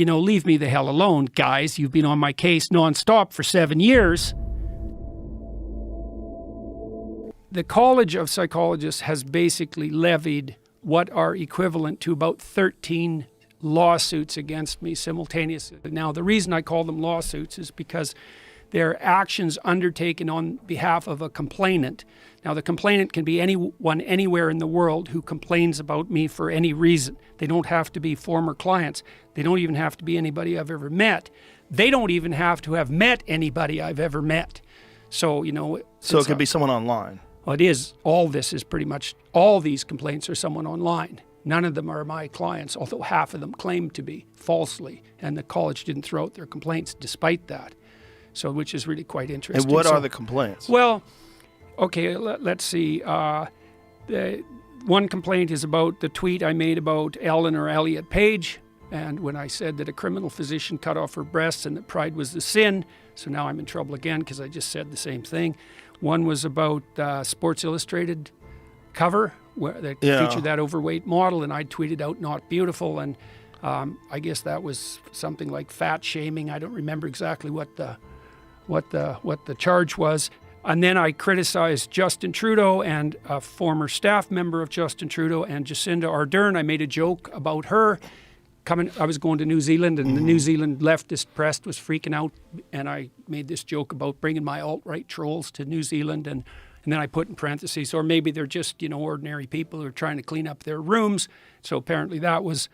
leave me the hell alone, guys. You've been on my case nonstop for 7 years. The College of Psychologists has basically levied what are equivalent to about 13 lawsuits against me simultaneously. Now, the reason I call them lawsuits is because they're actions undertaken on behalf of a complainant. Now, the complainant can be anyone anywhere in the world who complains about me for any reason. They don't have to be former clients. They don't even have to be anybody I've ever met. They don't even have to have met anybody I've ever met. So, So it could be someone online. Well, it is. All this is pretty much, all these complaints are someone online. None of them are my clients, although half of them claim to be falsely. And the college didn't throw out their complaints despite that. So, which is really quite interesting. And what are the complaints? Well, okay, let's see. The one complaint is about the tweet I made about Ellen or Elliot Page. And when I said that a criminal physician cut off her breasts and that pride was the sin. So now I'm in trouble again because I just said the same thing. One was about Sports Illustrated cover where they featured that overweight model, and I tweeted out "not beautiful," and I guess that was something like fat shaming. I don't remember exactly what the charge was. And then I criticized Justin Trudeau and a former staff member of Justin Trudeau and Jacinda Ardern. I made a joke about her. I was going to New Zealand, and the New Zealand leftist press was freaking out, and I made this joke about bringing my alt-right trolls to New Zealand, and then I put in parentheses, or maybe they're just, ordinary people who are trying to clean up their rooms. So apparently that was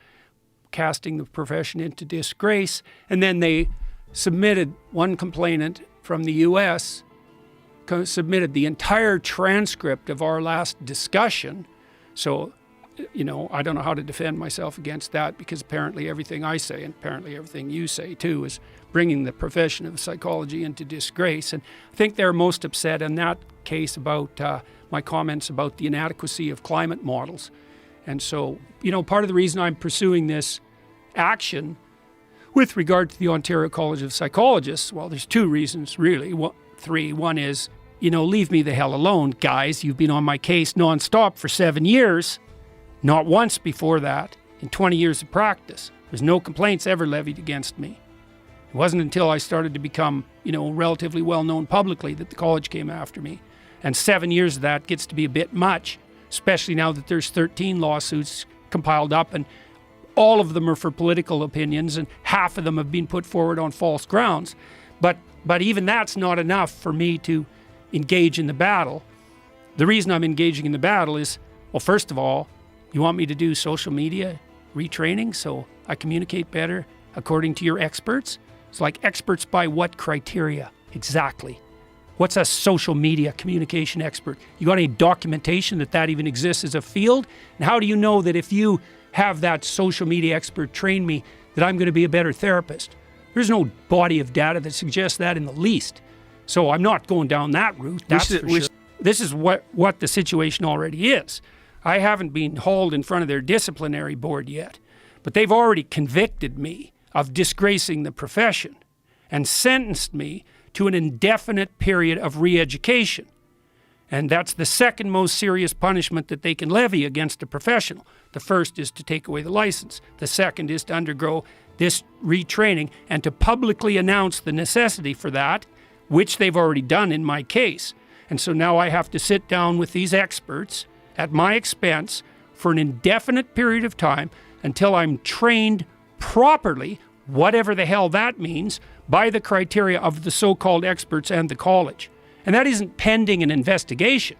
casting the profession into disgrace. And then they submitted, one complainant from the U.S. submitted the entire transcript of our last discussion. So I don't know how to defend myself against that, because apparently everything I say, and apparently everything you say too, is bringing the profession of psychology into disgrace. And I think they're most upset in that case about my comments about the inadequacy of climate models. And so, part of the reason I'm pursuing this action with regard to the Ontario College of Psychologists, well, there's two reasons really. Three. One is, leave me the hell alone, guys. You've been on my case nonstop for 7 years. Not once before that, in 20 years of practice. There's no complaints ever levied against me. It wasn't until I started to become, relatively well-known publicly that the college came after me. And 7 years of that gets to be a bit much, especially now that there's 13 lawsuits compiled up, and all of them are for political opinions, and half of them have been put forward on false grounds. But even that's not enough for me to engage in the battle. The reason I'm engaging in the battle is, well, first of all, you want me to do social media retraining so I communicate better according to your experts? It's like, experts by what criteria exactly? What's a social media communication expert? You got any documentation that even exists as a field? And how do you know that if you have that social media expert train me, that I'm going to be a better therapist? There's no body of data that suggests that in the least. So I'm not going down that route, that's for sure. This is what the situation already is. I haven't been hauled in front of their disciplinary board yet, but they've already convicted me of disgracing the profession and sentenced me to an indefinite period of re-education. And that's the second most serious punishment that they can levy against a professional. The first is to take away the license. The second is to undergo this retraining and to publicly announce the necessity for that, which they've already done in my case. And so now I have to sit down with these experts at my expense for an indefinite period of time until I'm trained properly, whatever the hell that means, by the criteria of the so-called experts and the college. And that isn't pending an investigation.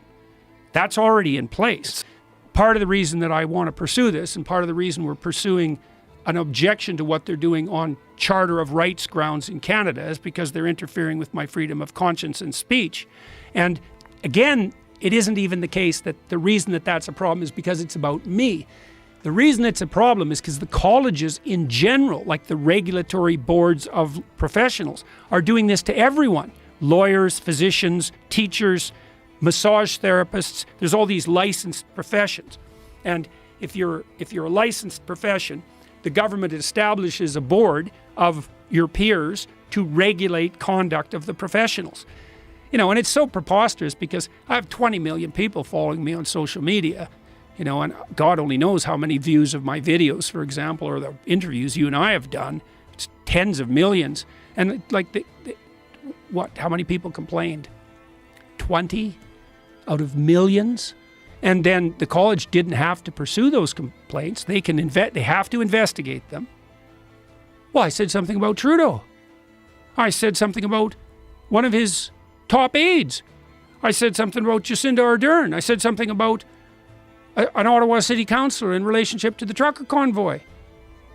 That's already in place. Part of the reason that I want to pursue this, and part of the reason we're pursuing an objection to what they're doing on Charter of Rights grounds in Canada, is because they're interfering with my freedom of conscience and speech. And again, it isn't even the case that the reason that that's a problem is because it's about me. The reason it's a problem is because the colleges in general, like the regulatory boards of professionals, are doing this to everyone. Lawyers, physicians, teachers, massage therapists. There's all these licensed professions. And if you're a licensed profession, the government establishes a board of your peers to regulate conduct of the professionals. And it's so preposterous because I have 20 million people following me on social media. You know, and God only knows how many views of my videos, for example, or the interviews you and I have done. It's tens of millions. And like, how many people complained? 20 out of millions? And then the college didn't have to pursue those complaints. They have to investigate them. Well, I said something about Trudeau. I said something about one of his top aides. I said something about Jacinda Ardern. I said something about an Ottawa city councillor in relationship to the trucker convoy.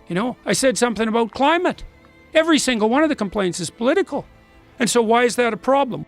You know, I said something about climate. Every single one of the complaints is political. And so why is that a problem?